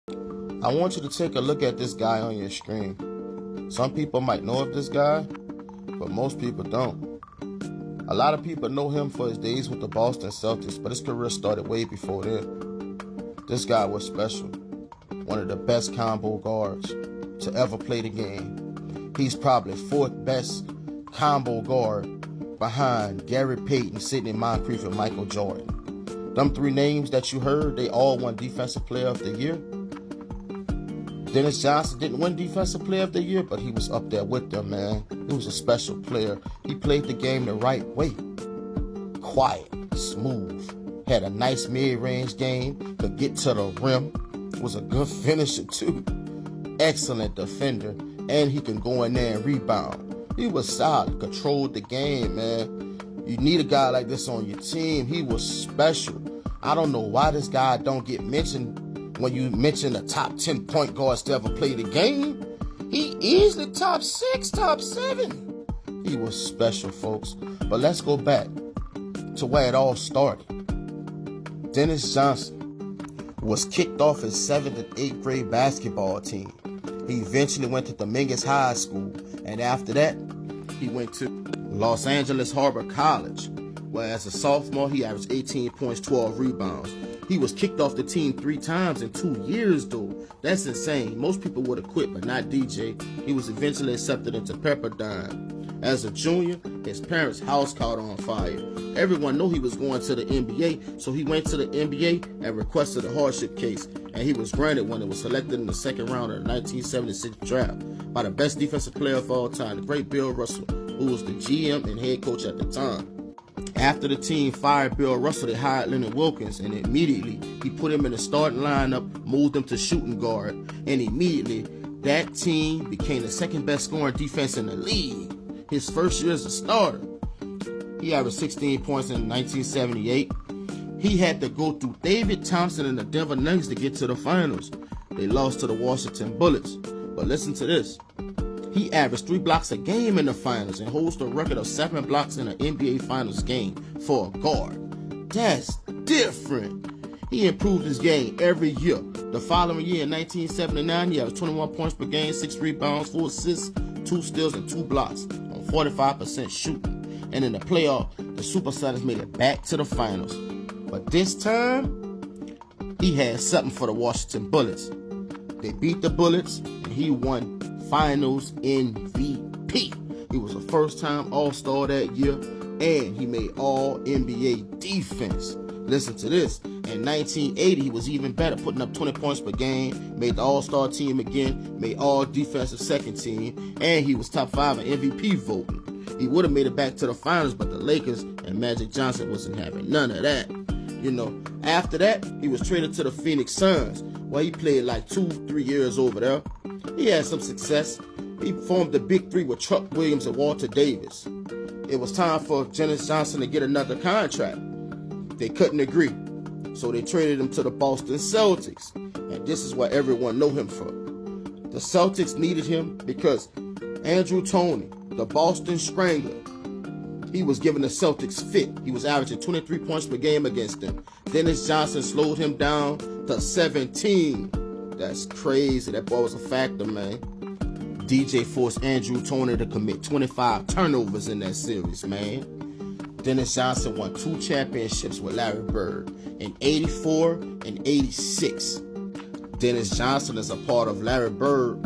I want you to take a look at this guy on your screen. Some people might know of this guy, but most people don't. A lot of people know him for his days with the Boston Celtics, but his career started way before then. This guy was special. One of the best combo guards to ever play the game. He's probably fourth best combo guard behind Gary Payton, Sidney Moncrief, and Michael Jordan. Them three names that you heard, they all won Defensive Player of the Year. Dennis Johnson didn't win Defensive Player of the Year, but he was up there with them, man. He was a special player. He played the game the right way. Quiet, smooth, had a nice mid-range game, could get to the rim, was a good finisher too. Excellent defender, and he can go in there and rebound. He was solid, controlled the game, man. You need a guy like this on your team. He was special. I don't know why this guy don't get mentioned when you mention the top 10 point guards to ever play the game. He is the top 6, top 7. He was special, folks. But let's go back to where it all started. Dennis Johnson was kicked off his 7th and 8th grade basketball team. He eventually went to Dominguez High School, and after that, he went to Los Angeles Harbor College, where as a sophomore, he averaged 18 points, 12 rebounds. He was kicked off the team 3 times in 2 years, though. That's insane. Most people would have quit, but not DJ. He was eventually accepted into Pepperdine. As a junior, his parents' house caught on fire. Everyone knew he was going to the NBA, so he went to the NBA and requested a hardship case, and he was granted when it was selected in the second round of the 1976 draft by the best defensive player of all time, the great Bill Russell, who was the GM and head coach at the time. After the team fired Bill Russell, they hired Leonard Wilkins, and immediately he put him in the starting lineup, moved him to shooting guard, and immediately that team became the second best scoring defense in the league. His first year as a starter, he averaged 16 points in 1978. He had to go through David Thompson and the Denver Nuggets to get to the finals. They lost to the Washington Bullets. But listen to this. He averaged 3 blocks a game in the finals and holds the record of 7 blocks in an NBA Finals game for a guard. That's different. He improved his game every year. The following year, in 1979, he averaged 21 points per game, 6 rebounds, 4 assists, 2 steals, and 2 blocks on 45% shooting. And in the playoff, the Supersonics made it back to the finals. But this time, he had something for the Washington Bullets. They beat the Bullets, and he won Finals MVP. He was a first-time All-Star that year, and he made All-NBA defense. Listen to this. In 1980, he was even better, putting up 20 points per game, made the All-Star team again, made All-Defensive second team, and he was top 5 in MVP voting. He would have made it back to the finals, but the Lakers and Magic Johnson wasn't having none of that. After that, he was traded to the Phoenix Suns, where he played like 2-3 years over there. He had some success. He formed the Big Three with Chuck Williams and Walter Davis. It was time for Dennis Johnson to get another contract. They couldn't agree, so they traded him to the Boston Celtics, and this is what everyone know him for. The Celtics needed him because Andrew Toney, the Boston Strangler, he was giving the Celtics fit. He was averaging 23 points per game against them. Dennis Johnson slowed him down to 17. That's crazy. That boy was a factor, man. DJ forced Andrew Toney to commit 25 turnovers in that series, man. Dennis Johnson won 2 championships with Larry Bird in 84 and 86. Dennis Johnson is a part of Larry Bird's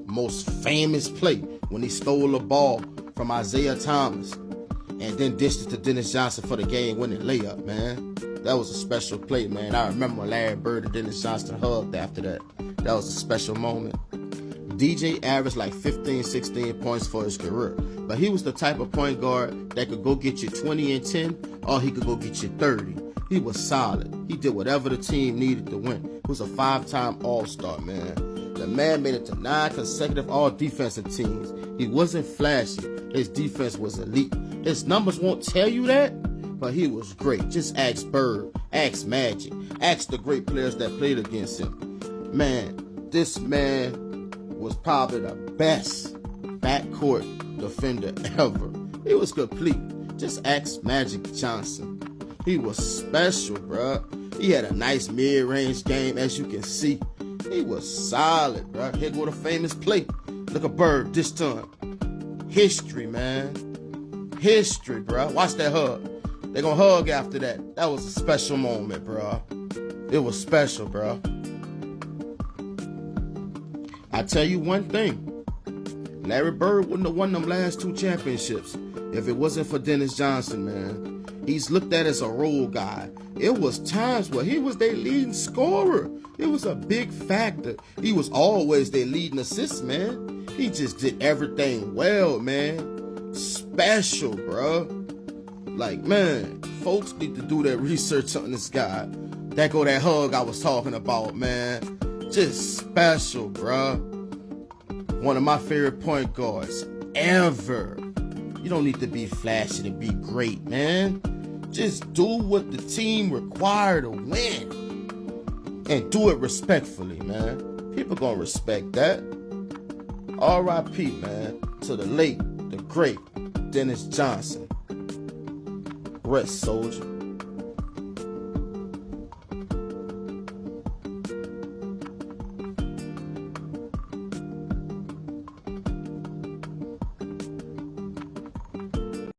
most famous play when he stole the ball from Isaiah Thomas and then dished it to Dennis Johnson for the game-winning layup, man. That was a special play, man. I remember Larry Bird and Dennis Johnson hugged after that. That was a special moment. DJ averaged like 15, 16 points for his career, but he was the type of point guard that could go get you 20 and 10, or he could go get you 30. He was solid. He did whatever the team needed to win. He was a 5-time All-Star, man. The man made it to 9 consecutive all-defensive teams. He wasn't flashy. His defense was elite. His numbers won't tell you that, but he was great. Just ask Bird, ask Magic, ask the great players that played against him. Man, this man was probably the best backcourt defender ever. He was complete. Just ask Magic Johnson. He was special, bruh. He had a nice mid-range game, as you can see. He was solid, bro. Here go the famous play. Look a bird this time. History, man. History, bro. Watch that hug. They gonna hug after that. That was a special moment, bro. It was special, bro. I tell you one thing. Larry Bird wouldn't have won them last 2 championships if it wasn't for Dennis Johnson, man. He's looked at as a role guy. It was times where he was their leading scorer. It was a big factor. He was always their leading assist, man. He just did everything well, man. Special, bro. Like, man, folks need to do their research on this guy. That go that hug I was talking about, man. Just special, bro. One of my favorite point guards ever. You don't need to be flashy to be great, man. Just do what the team require to win. And do it respectfully, man. People gonna respect that. R.I.P., man, to the late, the great Dennis Johnson. Rest, soldier.